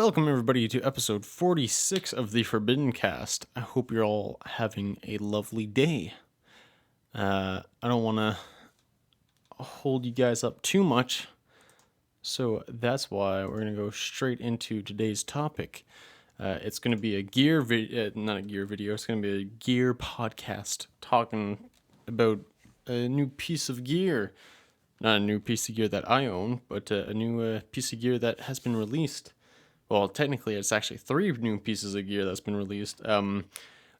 Welcome everybody to episode 46 of the ForbiddenCast. I hope you're all having a lovely day. I don't want to hold you guys up too much, so that's why we're going to go straight into today's topic. It's going to be a gear not a gear video, it's going to be a gear podcast talking about a new piece of gear. Not a new piece of gear that I own, but a new piece of gear that has been released. Well, technically, it's actually 3 new pieces of gear that's been released.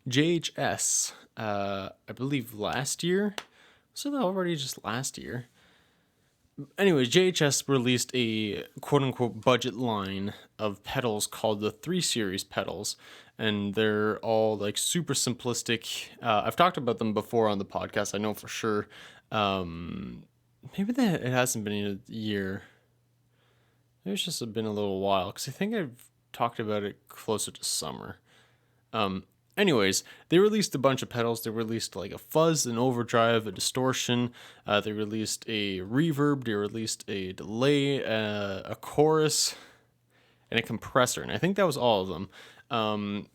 Jhs, I believe last year. Was it already just last year? Anyways, Jhs released a quote-unquote budget line of pedals called the Series Pedals, and they're all like super simplistic. I've talked about them before on the podcast, I know for sure. Maybe it hasn't been a year. Maybe it's just been a little while, because I think I've talked about it closer to summer. Anyways, they released a bunch of pedals. They released like a fuzz, an overdrive, a distortion. They released a reverb. They released a delay, a chorus, and a compressor. And I think that was all of them.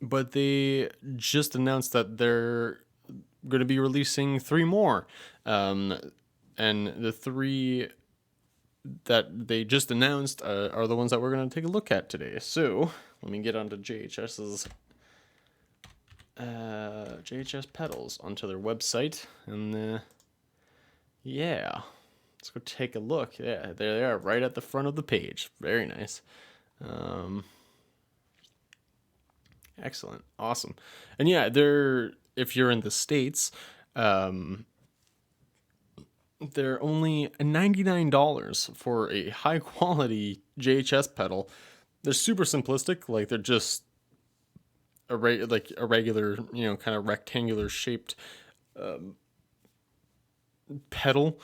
But they just announced that they're going to be releasing 3 more. And the 3 that they just announced are the ones that we're going to take a look at today. So let me get onto Jhs's Jhs Pedals onto their website, and yeah, let's go take a look. Yeah, there they are, right at the front of the page. Very nice. Excellent, awesome, and yeah, they're, if you're in the States, they're only $99 for a high quality Jhs pedal. They're super simplistic, like they're just a regular, kind of rectangular shaped pedal,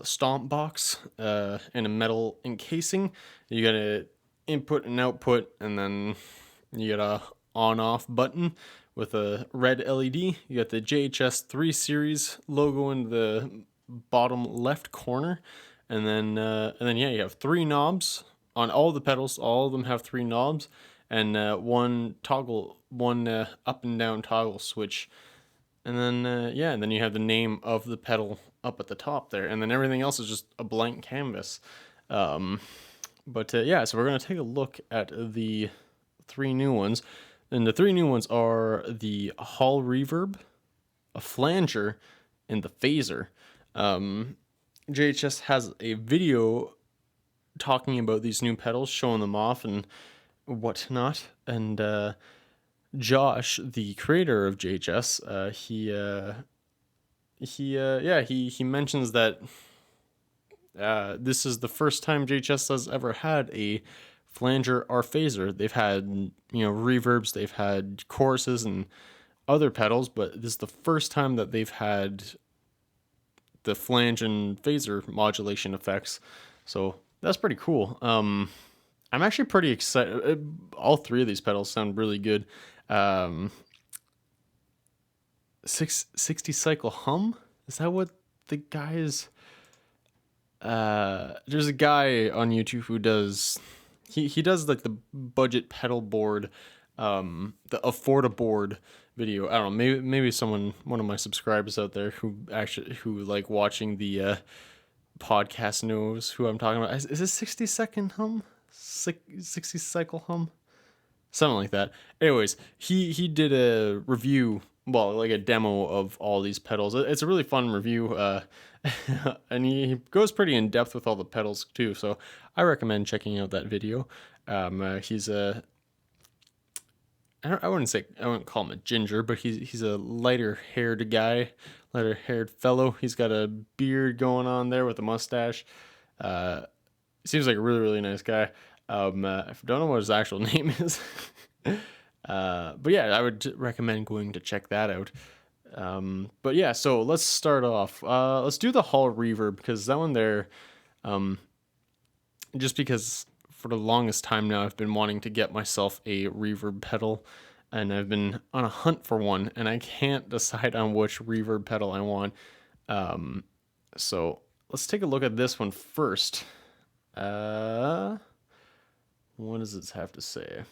stomp box, and a metal encasing. You got an input and output, and then you got a on-off button with a red LED. You got the Jhs 3 Series logo in the bottom left corner, and then yeah, you have 3 knobs on all the pedals. All of them have 3 knobs, and one up and down toggle switch, and then and then you have the name of the pedal up at the top there, and then everything else is just a blank canvas. But yeah, so we're gonna take a look at the 3 new ones, and the 3 new ones are the Hall Reverb, a Flanger, and the Phaser. Jhs has a video talking about these new pedals, showing them off and whatnot, and Josh, the creator of Jhs, he mentions that this is the first time Jhs has ever had a flanger or phaser. They've had reverbs, they've had choruses and other pedals, but this is the first time that they've had the flange and phaser modulation effects. So that's pretty cool. I'm actually pretty excited. All 3 of these pedals sound really good. 60 cycle hum? Is that what the guy is? There's a guy on YouTube who does, he does like the budget pedal board, the Affordaboard video. I don't know, maybe one of my subscribers out there who like watching the podcast knows who I'm talking about. Is it 60 second hum? 60 cycle hum? Something like that. Anyways, he did a review, well, like a demo of all these pedals. It's a really fun review, and he goes pretty in depth with all the pedals too, so I recommend checking out that video. He's a, I wouldn't call him a ginger, but he's a lighter haired fellow. He's got a beard going on there with a mustache. Seems like a really, really nice guy. I don't know what his actual name is. But yeah, I would recommend going to check that out. But yeah, so let's start off. Let's do the Hall Reverb, because that one there, just because for the longest time now I've been wanting to get myself a reverb pedal, and I've been on a hunt for one, and I can't decide on which reverb pedal I want. So let's take a look at this one first. What does this have to say?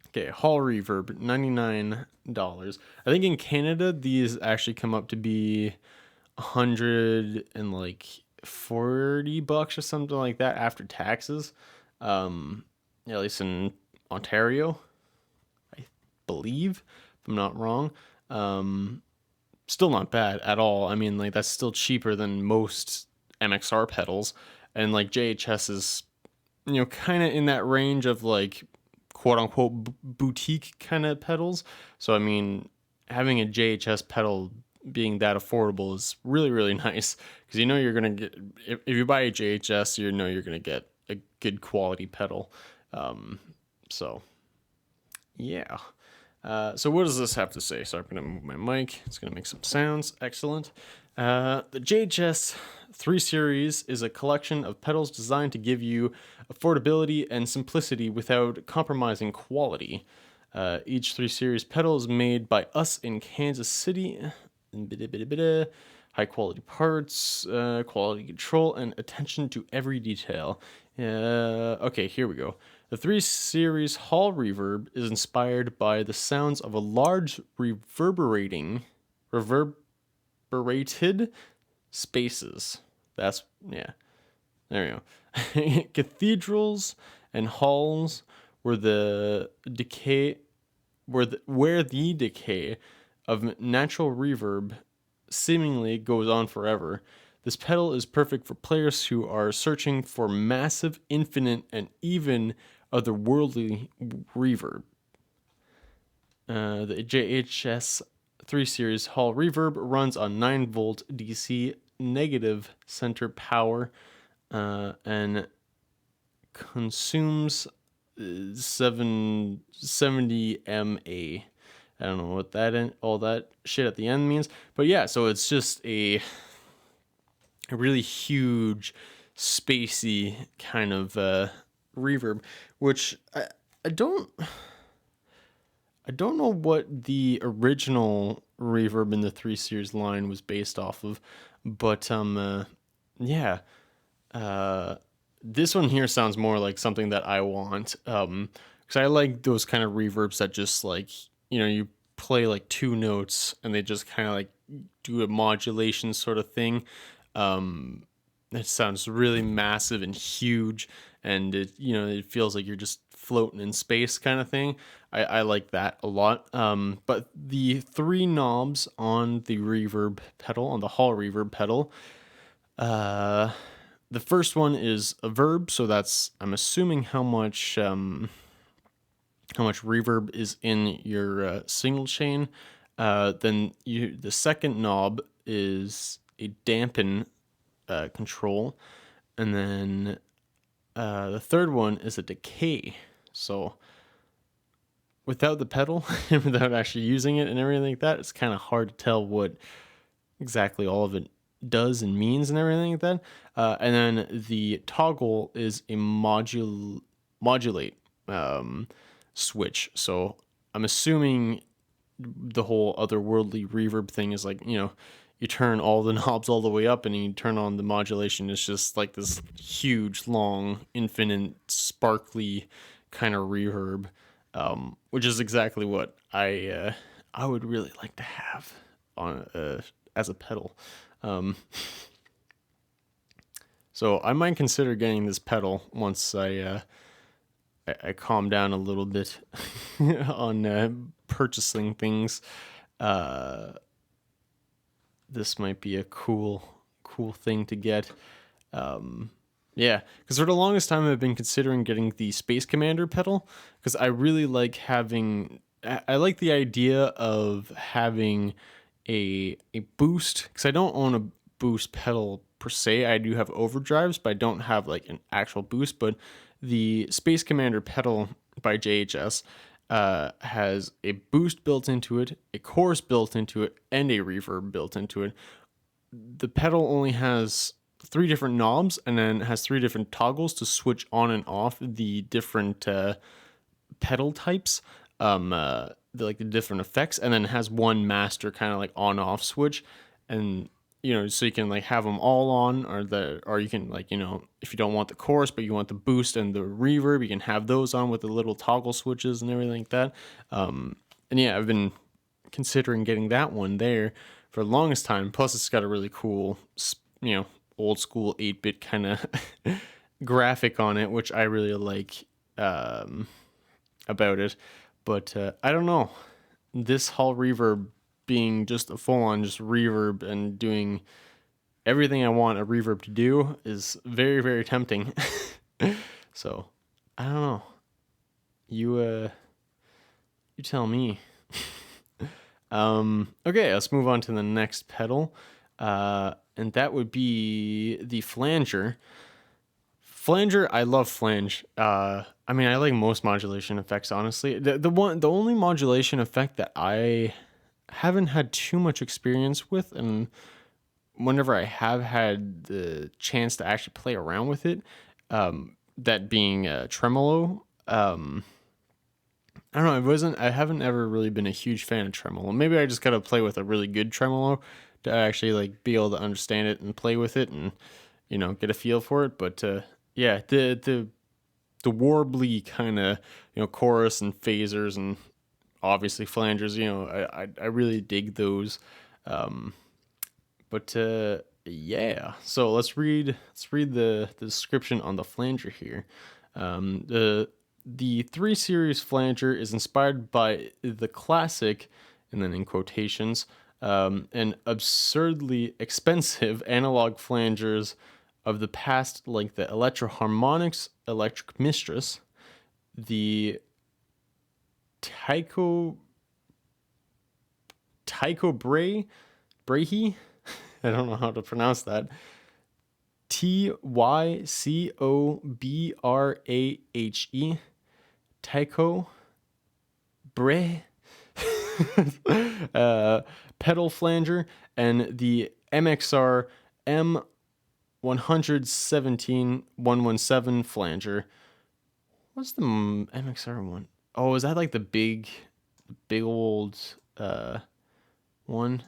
Okay, Hall Reverb, $99. I think in Canada these actually come up to be $140 or something like that after taxes. At least in Ontario, I believe, if I'm not wrong. Still not bad at all. I mean, like, that's still cheaper than most MXR pedals, and like JHS is, kind of in that range of like quote unquote boutique kind of pedals. So I mean, having a JHS pedal being that affordable is really, really nice, because you're gonna get, if you buy a JHS, you're gonna get a good quality pedal. So yeah. So what does this have to say? So I'm going to move my mic. It's going to make some sounds. Excellent. The Jhs 3 Series is a collection of pedals designed to give you affordability and simplicity without compromising quality. Each 3 Series pedal is made by us in Kansas City. High quality parts, quality control, and attention to every detail. Okay, here we go. The 3 Series Hall Reverb is inspired by the sounds of a large reverberated spaces. That's, yeah. There we go. Cathedrals and halls where the decay of natural reverb seemingly goes on forever. This pedal is perfect for players who are searching for massive, infinite, and even otherworldly reverb. The Jhs 3 Series Hall Reverb runs on 9-volt DC negative center power and consumes 770 mA. I don't know what all that shit at the end means, but yeah, so it's just a really huge, spacey kind of reverb, which I don't know what the original reverb in the 3 Series line was based off of, but yeah, this one here sounds more like something that I want, because I like those kind of reverbs that just like, you play like 2 notes and they just kind of like do a modulation sort of thing. It sounds really massive and huge, and it feels like you're just floating in space kind of thing. I like that a lot. But the 3 knobs on the reverb pedal, on the Hall Reverb pedal, the first one is a verb, so that's, I'm assuming, how much reverb is in your single chain. Then the second knob is a dampen control, and then the third one is a decay. So without the pedal and without actually using it and everything like that, it's kind of hard to tell what exactly all of it does and means and everything like that. And then the toggle is a modulate switch. So I'm assuming the whole otherworldly reverb thing is like, you turn all the knobs all the way up and you turn on the modulation. It's just like this huge, long, infinite, sparkly kind of reverb, which is exactly what I would really like to have on as a pedal. So I might consider getting this pedal once I calm down a little bit on purchasing things. This might be a cool thing to get. Yeah, because for the longest time I've been considering getting the Space Commander pedal, because I really like I like the idea of having a boost, because I don't own a boost pedal per se. I do have overdrives, but I don't have like an actual boost. But the Space Commander pedal by JHS has a boost built into it, a chorus built into it, and a reverb built into it. The pedal only has 3 different knobs, and then has 3 different toggles to switch on and off the different pedal types, the different effects, and then has one master kind of like on-off switch. And so you can like have them all on, or you can like, if you don't want the chorus, but you want the boost and the reverb, you can have those on with the little toggle switches and everything like that. And yeah, I've been considering getting that one there for the longest time. Plus it's got a really cool, old school 8-bit kind of graphic on it, which I really like about it. But I don't know, this Hall Reverb being just a full-on just reverb and doing everything I want a reverb to do is very, very tempting. So I don't know, you tell me. Okay, let's move on to the next pedal, and that would be the flanger. I love flange. I mean, I like most modulation effects, honestly. The only modulation effect that I haven't had too much experience with, and whenever I have had the chance to actually play around with it, that being tremolo. I don't know. I haven't ever really been a huge fan of tremolo. Maybe I just gotta play with a really good tremolo to actually like be able to understand it and play with it and get a feel for it. But yeah, the warbly kind of chorus and phasers and obviously flangers. I really dig those. But yeah, so let's read the description on the flanger here. The 3 Series Flanger is inspired by the classic, and then in quotations, and absurdly expensive analog flangers of the past, like the Electro-Harmonix Electric Mistress, the Tycho Brahe, I don't know how to pronounce that, Tycobrahe, Tycho Brahe, pedal flanger, and the MXR M117117 flanger. What's the MXR one? Oh, is that like the big old one?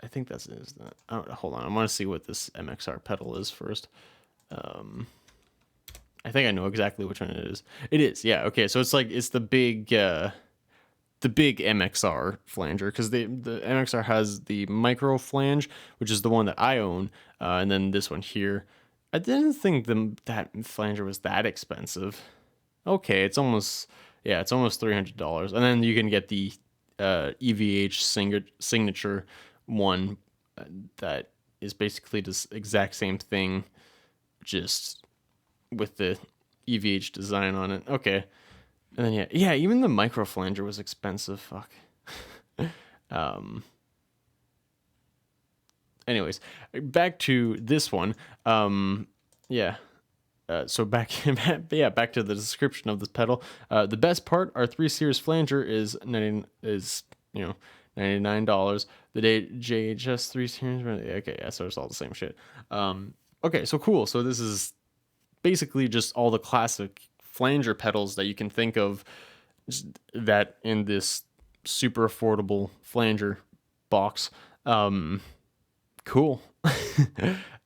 I think that's it. Hold on, I want to see what this MXR pedal is first. I think I know exactly which one it is. It is, yeah. Okay, so it's the big MXR flanger, because the MXR has the micro flange, which is the one that I own, and then this one here. I didn't think that flanger was that expensive. Okay, it's almost $300, and then you can get the EVH signature one that is basically just exact same thing, just with the EVH design on it. Okay. And then even the micro flanger was expensive. Fuck. Anyways, back to this one. So back to the description of this pedal. The best part, our 3 Series Flanger is $99. The Jhs 3 Series. Okay, yeah, so it's all the same shit. Okay, so cool. So this is basically just all the classic flanger pedals that you can think of, that in this super affordable flanger box. Cool.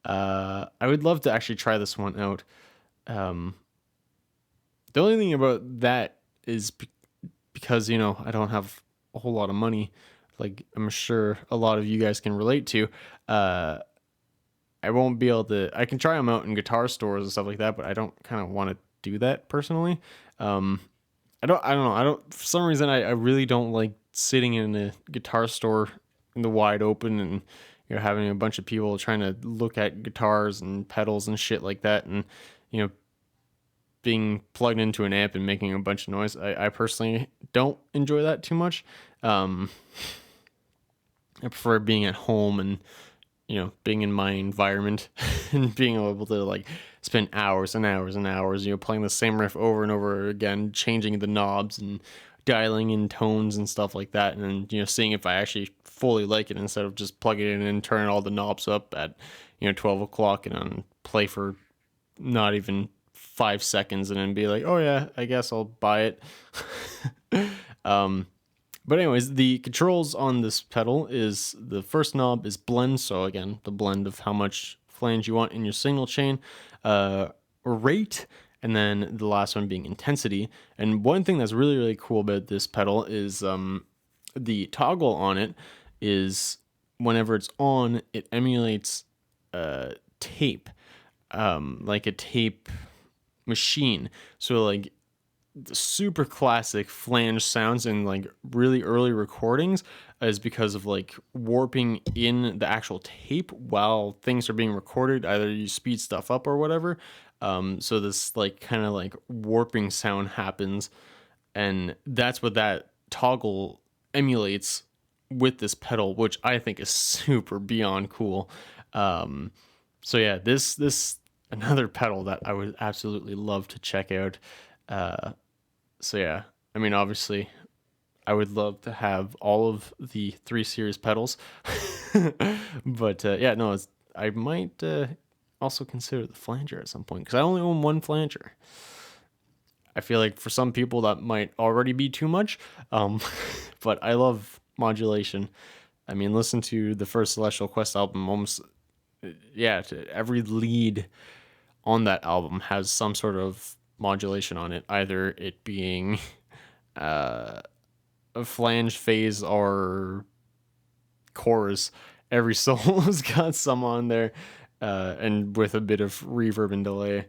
I would love to actually try this one out. The only thing about that is because I don't have a whole lot of money, like I'm sure a lot of you guys can relate to. I won't be able to. I can try them out in guitar stores and stuff like that, but I don't kind of want to do that personally. I don't know. For some reason, I really don't like sitting in a guitar store in the wide open and having a bunch of people trying to look at guitars and pedals and shit like that, and being plugged into an amp and making a bunch of noise. I personally don't enjoy that too much. I prefer being at home and being in my environment and being able to like spend hours and hours and hours, playing the same riff over and over again, changing the knobs and dialing in tones and stuff like that. And then, seeing if I actually fully like it, instead of just plugging it in and turning all the knobs up at, 12 o'clock and play for not even 5 seconds and then be like, oh yeah, I guess I'll buy it. But anyways, the controls on this pedal is the first knob is blend. So again, the blend of how much flange you want in your signal chain, rate, and then the last one being intensity. And one thing that's really, really cool about this pedal is the toggle on it is whenever it's on, it emulates tape, like a tape machine. So like the super classic flange sounds in like really early recordings is because of like warping in the actual tape while things are being recorded. Either you speed stuff up or whatever. So this like kind of like warping sound happens, and that's what that toggle emulates with this pedal, which I think is super beyond cool. So yeah, this another pedal that I would absolutely love to check out. So yeah, I mean, obviously, I would love to have all of the 3 series pedals, but yeah, no, I might also consider the flanger at some point because I only own one flanger. I feel like for some people that might already be too much, but I love modulation. I mean, listen to the first Celestial Quest album. Almost, yeah, every lead on that album has some sort of modulation on it, either it being a flange, phase, or chorus. Every solo's got some on there, and with a bit of reverb and delay.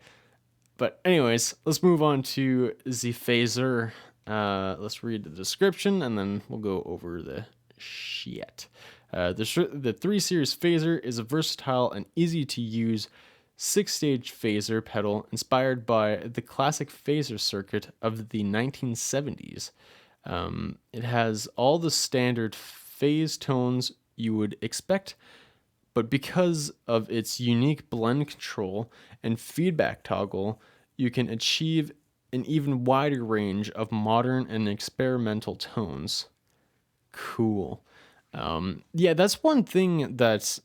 But anyways, let's move on to the phaser. Let's read the description and then we'll go over the shit. The 3 series phaser is a versatile and easy to use 6-stage phaser pedal inspired by the classic phaser circuit of the 1970s. It has all the standard phase tones you would expect, but because of its unique blend control and feedback toggle, you can achieve an even wider range of modern and experimental tones. Cool. Yeah, that's one thing that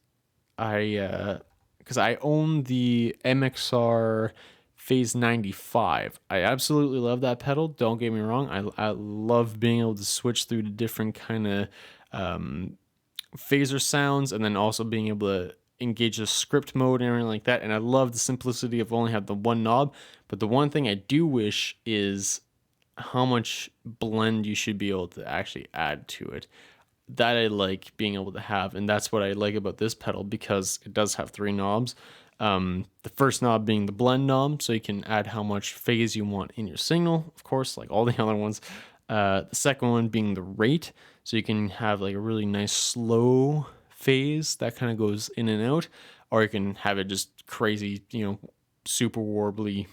because I own the MXR Phase 95. I absolutely love that pedal. Don't get me wrong. I love being able to switch through to different kind of phaser sounds, and then also being able to engage the script mode and everything like that. And I love the simplicity of only have the one knob. But the one thing I do wish is how much blend you should be able to actually add to it. That I like being able to have, and that's what I like about this pedal because it does have 3 knobs. The first knob being the blend knob, so you can add how much phase you want in your signal, of course, like all the other ones. The second one being the rate, so you can have like a really nice slow phase that kind of goes in and out, or you can have it just crazy, super warbly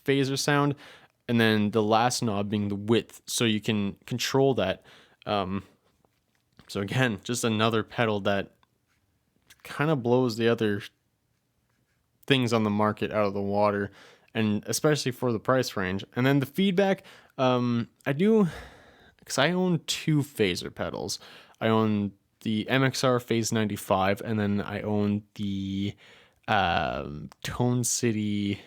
phaser sound. And then the last knob being the width, so you can control that. So again, just another pedal that kind of blows the other things on the market out of the water, and especially for the price range. And then the feedback, I do, because I own 2 phaser pedals. I own the MXR Phase 95, and then I own the Tone City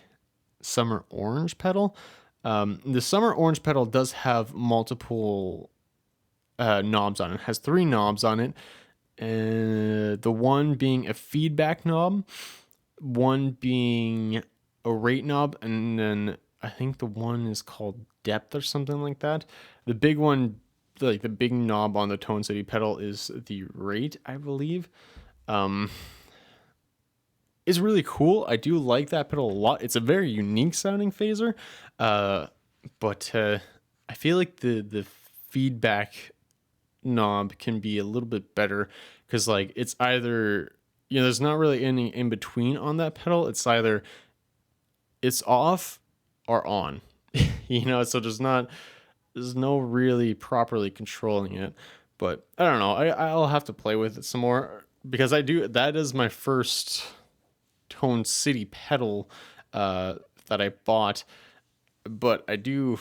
Summer Orange pedal. The Summer Orange pedal does have multiple knobs on it. It has 3 knobs on it. The one being a feedback knob, one being a rate knob, and then I think the one is called depth or something like that. The big one, like the big knob on the Tone City pedal, is the rate, I believe. It's really cool. I do like that pedal a lot. It's a very unique sounding phaser, but I feel like the feedback knob can be a little bit better because like it's either there's not really any in between on that pedal. It's either it's off or on. So there's no really properly controlling it. But I don't know. I'll have to play with it some more because that is my first Tone City pedal that I bought. But I do,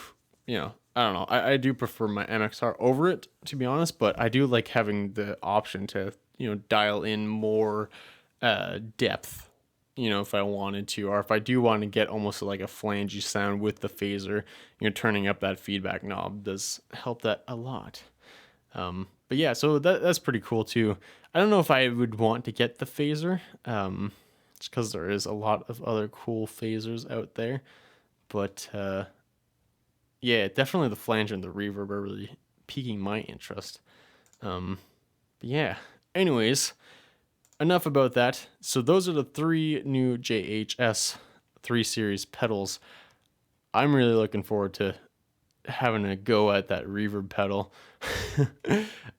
I don't know. I do prefer my MXR over it, to be honest, but I do like having the option to, dial in more depth, if I wanted to, or if I do want to get almost like a flangey sound with the phaser, turning up that feedback knob does help that a lot. But yeah, so that's pretty cool too. I don't know if I would want to get the phaser, just because there is a lot of other cool phasers out there. But yeah, definitely the flanger and the reverb are really piquing my interest. But yeah. Anyways, enough about that. So those are the 3 new JHS 3 Series pedals. I'm really looking forward to having a go at that reverb pedal.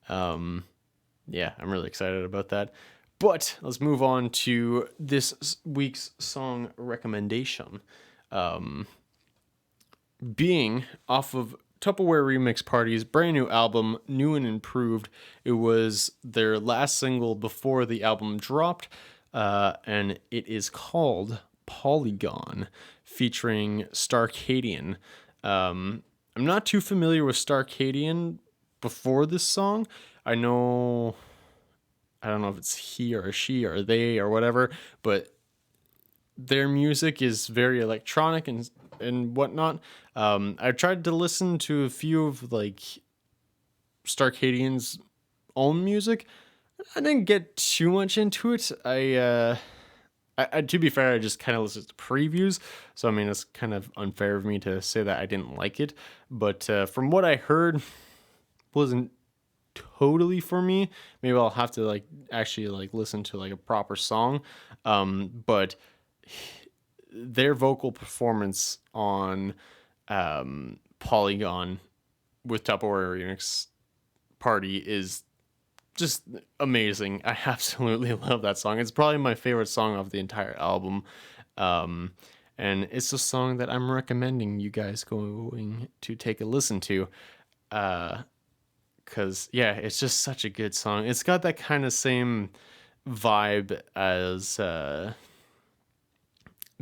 Yeah, I'm really excited about that. But let's move on to this week's song recommendation. Being off of Tupperware Remix Party's brand new album, New and Improved. It was their last single before the album dropped, and it is called Polygon, featuring Starcadion. I'm not too familiar with Starcadion before this song. I don't know if it's he or she or they or whatever, but their music is very electronic and whatnot. I tried to listen to a few of like Starcadion's own music. I didn't get too much into it. I to be fair, I just kind of listened to previews, so I mean it's kind of unfair of me to say that I didn't like it. But from what I heard, wasn't totally for me. Maybe I'll have to like actually like listen to like a proper song. But their vocal performance on Polygon with Tupperware Remix Party is just amazing. I absolutely love that song. It's probably my favorite song of the entire album. And it's a song that I'm recommending you guys going to take a listen to. Cause yeah, it's just such a good song. It's got that kind of same vibe as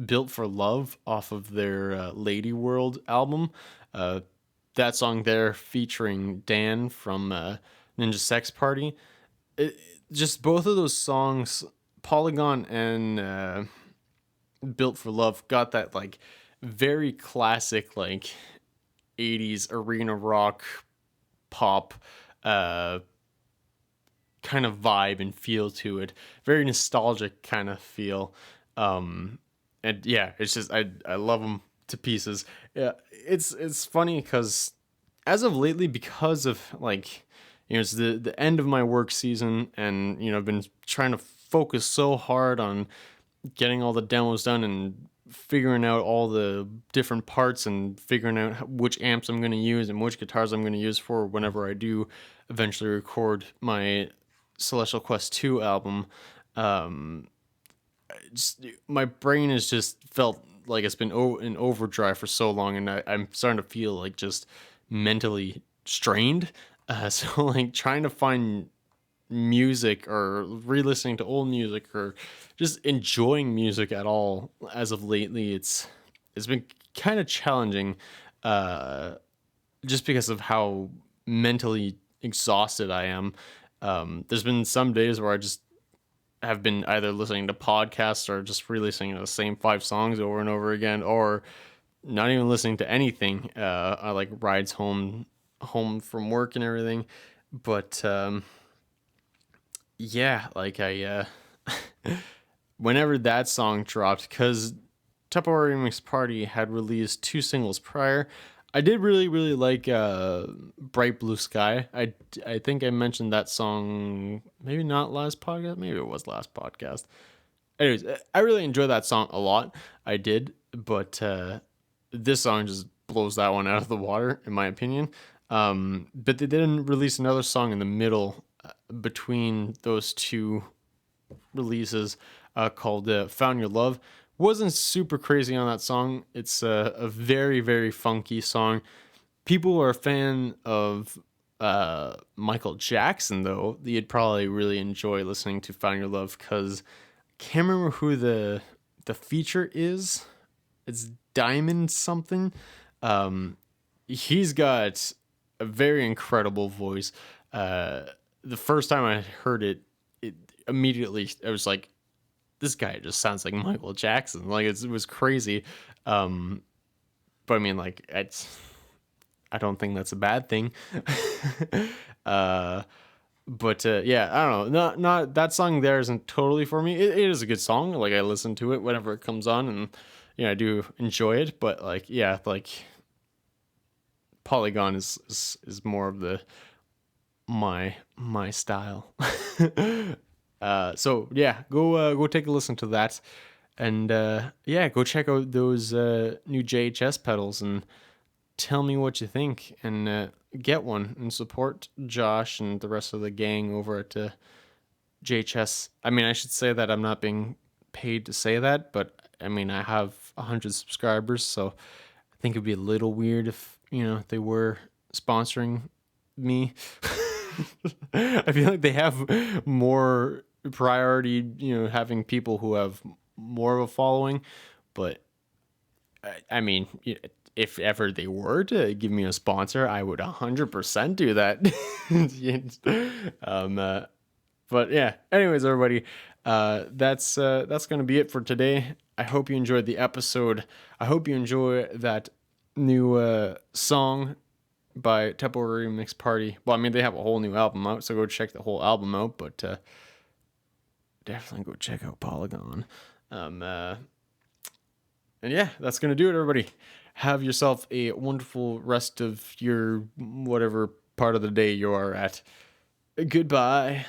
Built for Love off of their Lady World album. That song there featuring Dan from Ninja Sex Party. Just both of those songs, Polygon and Built for Love, got that like very classic like 80s arena rock pop kind of vibe and feel to it. Very nostalgic kind of feel. And yeah, it's just I love them to pieces. Yeah, it's funny because as of lately, because of like it's the end of my work season, and I've been trying to focus so hard on getting all the demos done and figuring out all the different parts and figuring out which amps I'm going to use and which guitars I'm going to use for whenever I do eventually record my Celestial Quest 2 album. My brain has just felt like it's been in overdrive for so long, and I'm starting to feel like just mentally strained. So like trying to find music or re-listening to old music or just enjoying music at all as of lately, it's been kind of challenging, just because of how mentally exhausted I am. There's been some days where I just have been either listening to podcasts or just re-listening to the same 5 songs over and over again, or not even listening to anything. I like rides home from work and everything, but yeah, like I whenever that song dropped, because Tupperware Remix Party had released 2 singles prior. I did really like Bright Blue Sky. I think I mentioned that song, maybe not last podcast, maybe it was last podcast. Anyways, I really enjoy that song a lot. I did, but this song just blows that one out of the water, in my opinion. But they didn't release another song in the middle between those 2 releases, called Found Your Love. Wasn't super crazy on that song. It's a very funky song. People who are a fan of Michael Jackson, though, you'd probably really enjoy listening to Found Your Love, because I can't remember who the feature is. It's Diamond something. He's got a very incredible voice. The first time I heard it, immediately I was like, this guy just sounds like Michael Jackson. Like it was crazy. But I mean, like I don't think that's a bad thing. But yeah, I don't know. Not that song there isn't totally for me. It is a good song. Like I listen to it whenever it comes on, and I do enjoy it. But like, yeah, like Polygon is more of the my style. So yeah, go take a listen to that, and yeah, go check out those new Jhs pedals and tell me what you think, and get one and support Josh and the rest of the gang over at Jhs. I mean, I should say that I'm not being paid to say that, but I mean, I have 100 subscribers, so I think it'd be a little weird if they were sponsoring me. I feel like they have more priority, having people who have more of a following, but I mean, if ever they were to give me a sponsor, I would 100% do that. But yeah, anyways, everybody, that's gonna be it for today. I hope you enjoyed the episode. I hope you enjoy that new song by Tempo Remix Party. Well, I mean, they have a whole new album out, so go check the whole album out, but definitely go check out Polygon. And yeah, that's going to do it, everybody. Have yourself a wonderful rest of your whatever part of the day you are at. Goodbye.